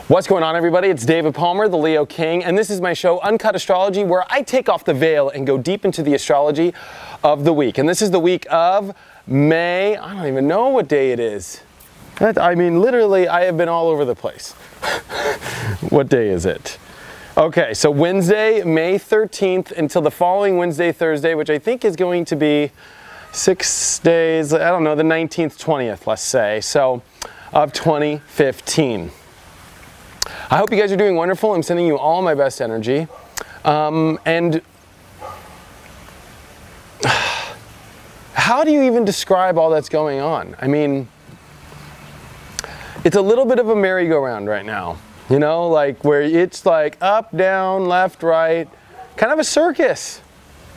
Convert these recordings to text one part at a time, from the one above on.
What's going on, everybody? It's David Palmer, the Leo King, and this is my show, Uncut Astrology, where I take off the veil and go deep into the astrology of the week. And this is the week of May. I don't even know what day it is. I mean, literally, I have been all over the place. What day is it? Okay, so Wednesday, May 13th, until the following Wednesday, Thursday, which I think is going to be 6 days, I don't know, the 19th, 20th, let's say, so of 2015. I hope you guys are doing wonderful. I'm sending you all my best energy. And how do you even describe all that's going on? I mean, it's a little bit of a merry-go-round right now. You know, like where it's like up, down, left, right, kind of a circus.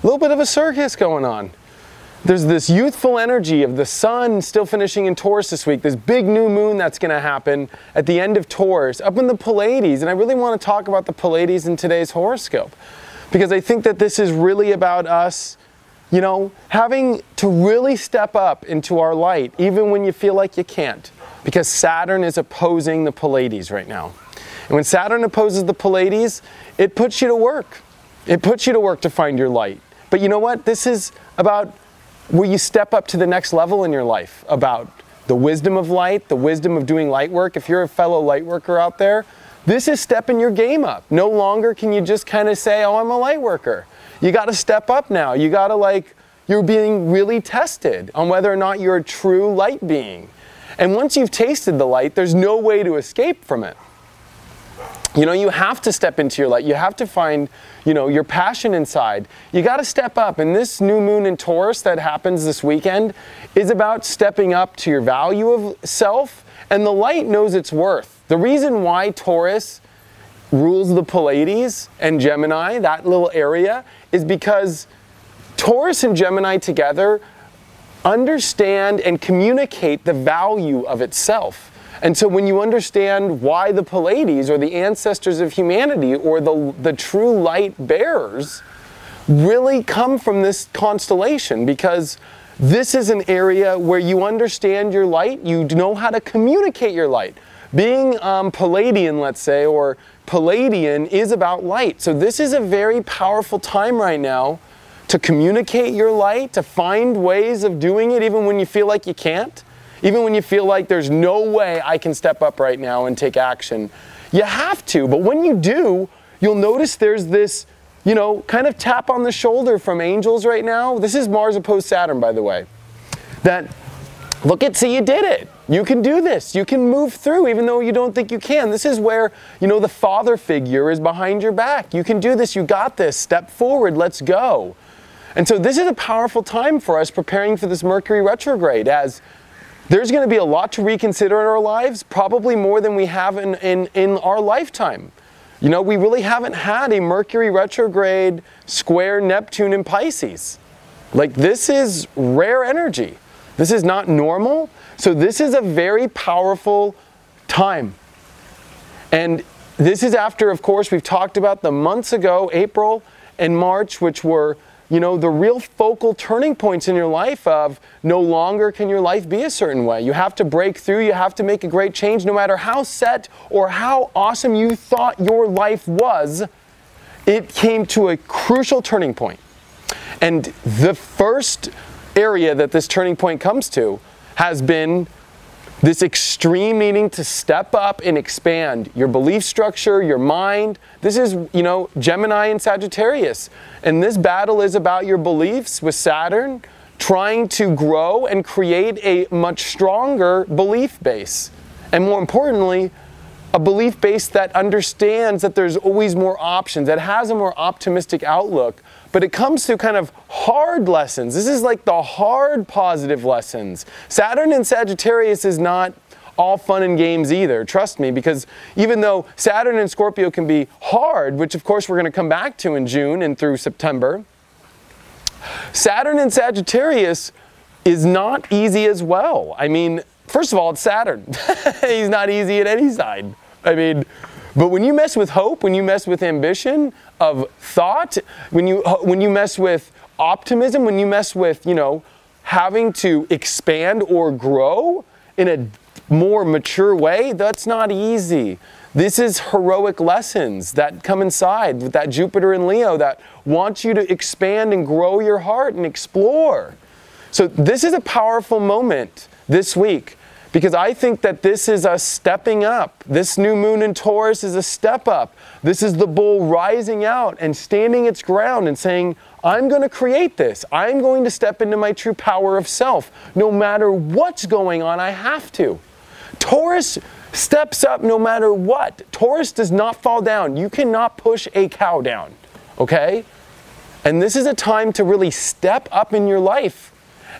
A little bit of a circus going on. There's this youthful energy of the sun still finishing in Taurus this week, this big new moon that's going to happen at the end of Taurus, up in the Pleiades. And I really want to talk about the Pleiades in today's horoscope, because I think that this is really about us, you know, having to really step up into our light, even when you feel like you can't, because Saturn is opposing the Pleiades right now. And when Saturn opposes the Pleiades, it puts you to work. It puts you to work to find your light. But you know what? This is about where you step up to the next level in your life, about the wisdom of light, the wisdom of doing light work. If you're a fellow light worker out there, this is stepping your game up. No longer can you just kind of say, oh, I'm a light worker. You got to step up now. You got to you're being really tested on whether or not you're a true light being. And once you've tasted the light, there's no way to escape from it. You know, you have to step into your light. You have to find, you know, your passion inside. You got to step up. And this new moon in Taurus that happens this weekend is about stepping up to your value of self. And the light knows its worth. The reason why Taurus rules the Pleiades and Gemini, that little area, is because Taurus and Gemini together understand and communicate the value of itself. And so when you understand why the Pleiades, or the ancestors of humanity, or the true light bearers, really come from this constellation, because this is an area where you understand your light, you know how to communicate your light. Being Palladian, let's say, or Palladian is about light. So this is a very powerful time right now to communicate your light, to find ways of doing it even when you feel like you can't. Even when you feel like there's no way I can step up right now and take action. You have to, but when you do, you'll notice there's this, you know, kind of tap on the shoulder from angels right now. This is Mars opposed Saturn, by the way. That, look at, see, you did it. You can do this. You can move through even though you don't think you can. This is where, you know, the father figure is behind your back. You can do this. You got this. Step forward. Let's go. And so this is a powerful time for us preparing for this Mercury retrograde, as there's going to be a lot to reconsider in our lives, probably more than we have in our lifetime. You know, we really haven't had a Mercury retrograde square Neptune in Pisces. Like, this is rare energy. This is not normal. So this is a very powerful time. And this is after, of course, we've talked about the months ago, April and March, which were, you know, the real focal turning points in your life of no longer can your life be a certain way. You have to break through. You have to make a great change. No matter how set or how awesome you thought your life was, it came to a crucial turning point. And the first area that this turning point comes to has been this extreme needing to step up and expand your belief structure, your mind. This is, you know, Gemini and Sagittarius. And this battle is about your beliefs with Saturn, trying to grow and create a much stronger belief base. And more importantly, a belief base that understands that there's always more options, that has a more optimistic outlook. But it comes to kind of hard lessons. This is like the hard positive lessons. Saturn in Sagittarius is not all fun and games either, trust me, because even though Saturn in Scorpio can be hard, which of course we're going to come back to in June and through September, Saturn in Sagittarius is not easy as well. I mean, first of all, it's Saturn. He's not easy at any side. I mean, but when you mess with hope, when you mess with ambition of thought, when you mess with optimism, when you mess with, you know, having to expand or grow in a more mature way, that's not easy. This is heroic lessons that come inside with that Jupiter in Leo that wants you to expand and grow your heart and explore. So this is a powerful moment this week, because I think that this is us stepping up. This new moon in Taurus is a step up. This is the bull rising out and standing its ground and saying, I'm going to create this. I'm going to step into my true power of self. No matter what's going on, I have to. Taurus steps up no matter what. Taurus does not fall down. You cannot push a cow down, okay? And this is a time to really step up in your life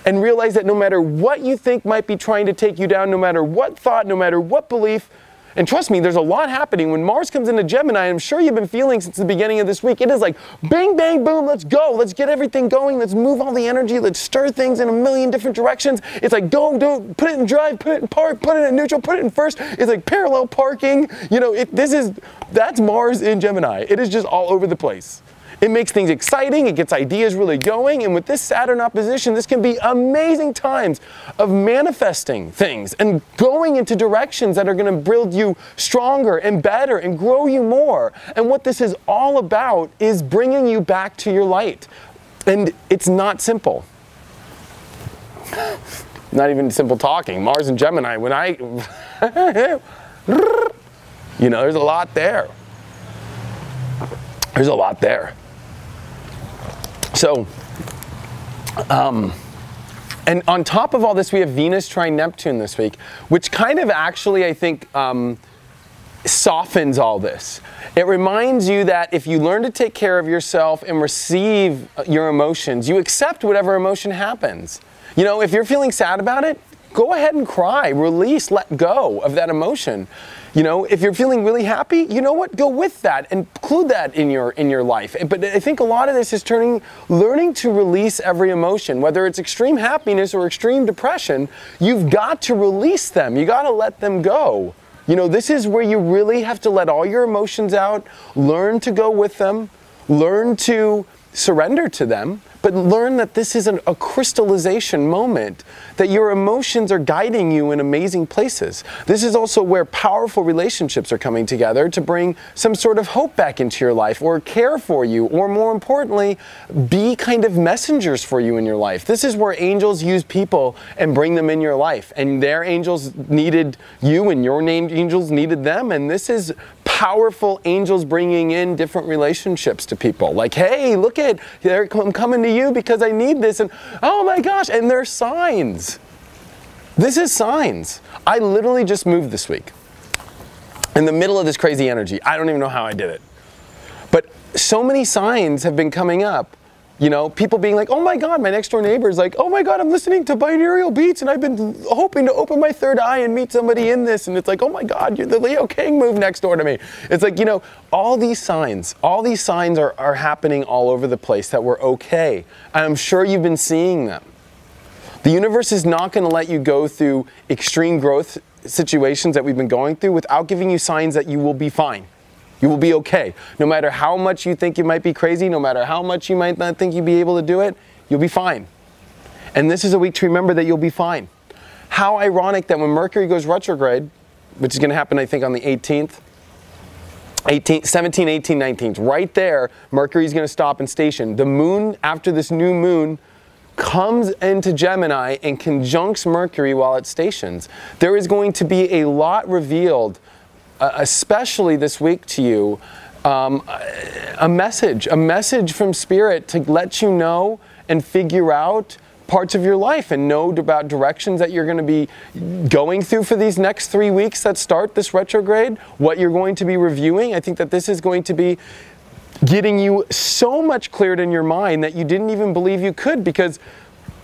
and realize that no matter what you think might be trying to take you down, no matter what thought, no matter what belief, and trust me, there's a lot happening. When Mars comes into Gemini, I'm sure you've been feeling since the beginning of this week, it is like bang, bang, boom, let's go. Let's get everything going. Let's move all the energy. Let's stir things in a million different directions. It's like go, put it in drive, put it in park, put it in neutral, put it in first. It's like parallel parking. You know, that's Mars in Gemini. It is just all over the place. It makes things exciting, it gets ideas really going, and with this Saturn opposition, this can be amazing times of manifesting things and going into directions that are going to build you stronger and better and grow you more. And what this is all about is bringing you back to your light. And it's not simple. Not even simple talking. Mars and Gemini, when you know, there's a lot there. There's a lot there. So, and on top of all this, we have Venus trine Neptune this week, which kind of actually, I think, softens all this. It reminds you that if you learn to take care of yourself and receive your emotions, you accept whatever emotion happens. You know, if you're feeling sad about it, go ahead and cry, release, let go of that emotion. You know, if you're feeling really happy, you know what? Go with that, include that in your life. But I think a lot of this is learning to release every emotion, whether it's extreme happiness or extreme depression. You've got to release them. You got to let them go. You know, this is where you really have to let all your emotions out, learn to go with them, learn to surrender to them, but learn that this is a crystallization moment, that your emotions are guiding you in amazing places. This is also where powerful relationships are coming together to bring some sort of hope back into your life, or care for you, or more importantly, be kind of messengers for you in your life. This is where angels use people and bring them in your life, and their angels needed you and your named angels needed them, and this is powerful angels bringing in different relationships to people. Like, hey, look at, I'm coming to you because I need this, and oh my gosh, and they're signs. This is signs. I literally just moved this week in the middle of this crazy energy. I don't even know how I did it. But so many signs have been coming up. You know, people being like, oh my God, my next door neighbor is like, oh my God, I'm listening to binaural beats and I've been hoping to open my third eye and meet somebody in this. And it's like, oh my God, the Leo King moved next door to me. It's like, you know, all these signs are happening all over the place that we're okay. And I'm sure you've been seeing them. The universe is not going to let you go through extreme growth situations that we've been going through without giving you signs that you will be fine. You will be okay. No matter how much you think you might be crazy, no matter how much you might not think you'll be able to do it, you'll be fine. And this is a week to remember that you'll be fine. How ironic that when Mercury goes retrograde, which is going to happen, I think, on the 18th, 17, 18, 19, right there, Mercury's going to stop and station. The moon, after this new moon, comes into Gemini and conjuncts Mercury while it stations. There is going to be a lot revealed, especially this week to you, a message from Spirit to let you know and figure out parts of your life and know about directions that you're going to be going through for these next 3 weeks that start this retrograde, what you're going to be reviewing. I think that this is going to be getting you so much cleared in your mind that you didn't even believe you could, because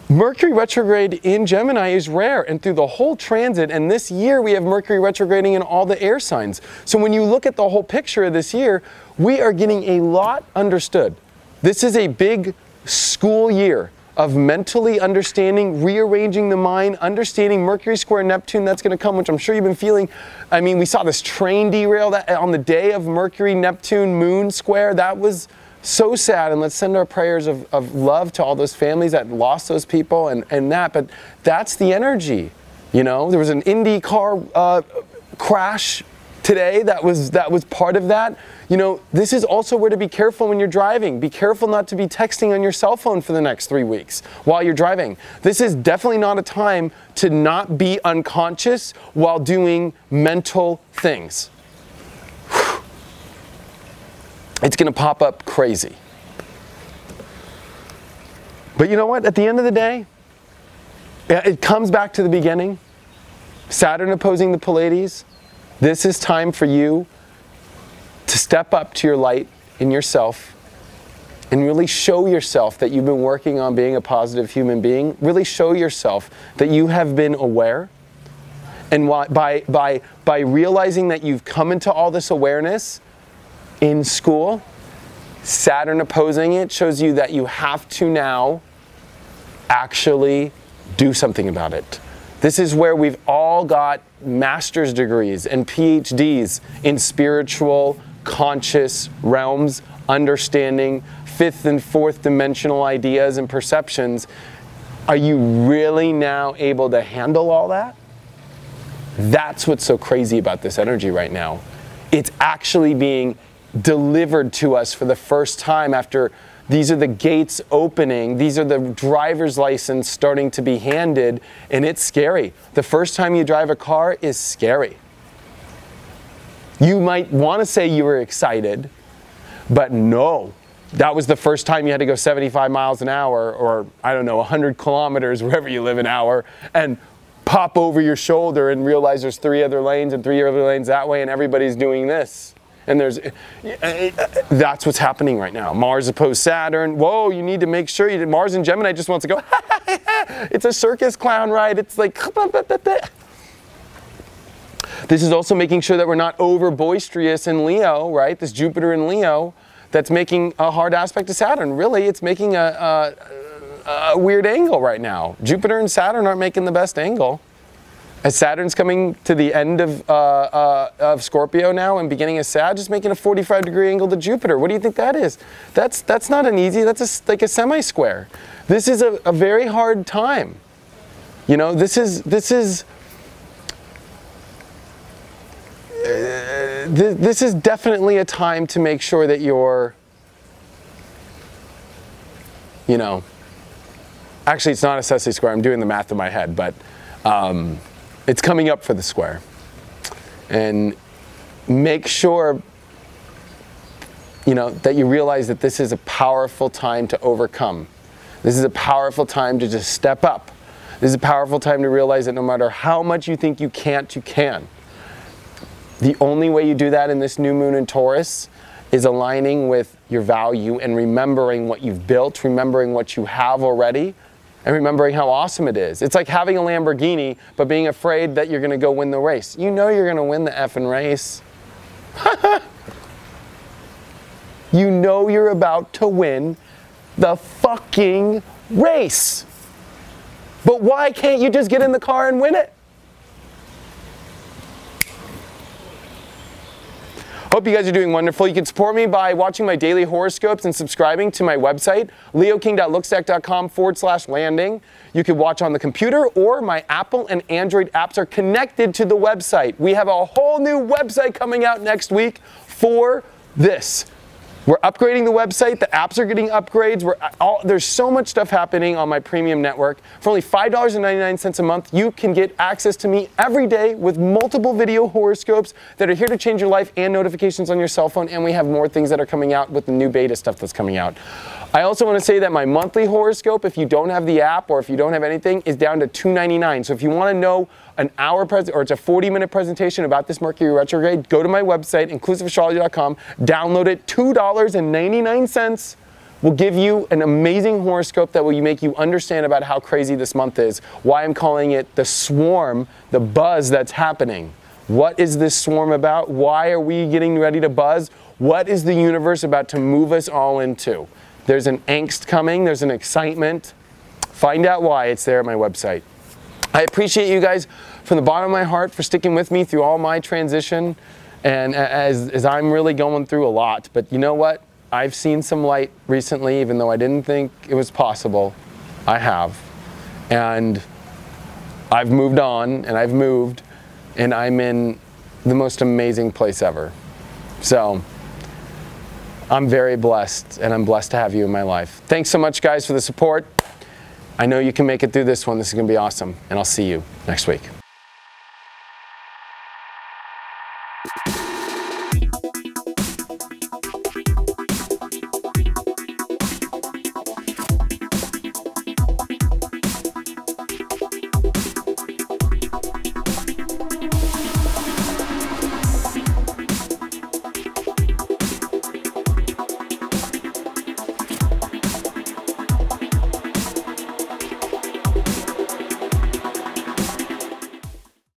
Mercury retrograde in Gemini is rare, and through the whole transit, and this year we have Mercury retrograding in all the air signs. So when you look at the whole picture of this year, we are getting a lot understood. This is a big school year of mentally understanding, rearranging the mind, understanding Mercury square Neptune that's going to come, which I'm sure you've been feeling. I mean, we saw this train derail that on the day of Mercury Neptune moon square. That was so sad, and let's send our prayers of love to all those families that lost those people and that, but that's the energy. You know, there was an Indy car crash today that was part of that. You know, this is also where to be careful when you're driving. Be careful not to be texting on your cell phone for the next 3 weeks while you're driving. This is definitely not a time to not be unconscious while doing mental things. It's going to pop up crazy. But you know what? At the end of the day, it comes back to the beginning. Saturn opposing the Pleiades. This is time for you to step up to your light in yourself and really show yourself that you've been working on being a positive human being. Really show yourself that you have been aware. And by realizing that you've come into all this awareness in school, Saturn opposing it shows you that you have to now actually do something about it. This is where we've all got master's degrees and PhDs in spiritual, conscious realms, understanding fifth and fourth dimensional ideas and perceptions. Are you really now able to handle all that? That's what's so crazy about this energy right now. It's actually being delivered to us for the first time after these are the gates opening, these are the driver's license starting to be handed, and it's scary. The first time you drive a car is scary. You might want to say you were excited, but no. That was the first time you had to go 75 miles an hour, or I don't know, 100 kilometers, wherever you live an hour, and pop over your shoulder and realize there's 3 other lanes and 3 other lanes that way, and everybody's doing this. And that's what's happening right now. Mars opposed Saturn. Whoa, you need to make sure you did. Mars in Gemini just wants to go, it's a circus clown ride. It's like, this is also making sure that we're not over boisterous in Leo, right? This Jupiter in Leo that's making a hard aspect to Saturn. Really, it's making a weird angle right now. Jupiter and Saturn aren't making the best angle. As Saturn's coming to the end of Scorpio now and beginning of Sag, just making a 45-degree angle to Jupiter. What do you think that is? That's not an easy, that's like a semi-square. This is a very hard time. You know, this is definitely a time to make sure that you're, you know, actually it's not a semi-square, I'm doing the math in my head, but it's coming up for the square. And make sure, you know, that you realize that this is a powerful time to overcome. This is a powerful time to just step up. This is a powerful time to realize that no matter how much you think you can't, you can. The only way you do that in this new moon in Taurus is aligning with your value and remembering what you've built, remembering what you have already, and remembering how awesome it is. It's like having a Lamborghini, but being afraid that you're gonna go win the race. You know you're gonna win the effing race. You know you're about to win the fucking race. But why can't you just get in the car and win it? Hope you guys are doing wonderful. You can support me by watching my daily horoscopes and subscribing to my website, leoking.lookstack.com/landing. You can watch on the computer, or my Apple and Android apps are connected to the website. We have a whole new website coming out next week for this. We're upgrading the website. The apps are getting upgrades. There's so much stuff happening on my premium network. For only $5.99 a month, you can get access to me every day with multiple video horoscopes that are here to change your life and notifications on your cell phone. And we have more things that are coming out with the new beta stuff that's coming out. I also want to say that my monthly horoscope, if you don't have the app or if you don't have anything, is down to $2.99. So if you want to know an hour or it's a 40-minute presentation about this Mercury retrograde, go to my website, inclusiveiastrology.com, download it, $2.99 will give you an amazing horoscope that will make you understand about how crazy this month is, why I'm calling it the swarm, the buzz that's happening. What is this swarm about? Why are we getting ready to buzz? What is the universe about to move us all into? There's an angst coming, there's an excitement. Find out why, it's there at my website. I appreciate you guys from the bottom of my heart for sticking with me through all my transition, and as I'm really going through a lot. But you know what? I've seen some light recently, even though I didn't think it was possible. I have. And I've moved on, and I've moved, and I'm in the most amazing place ever. So I'm very blessed, and I'm blessed to have you in my life. Thanks so much, guys, for the support. I know you can make it through this one. This is going to be awesome, and I'll see you next week.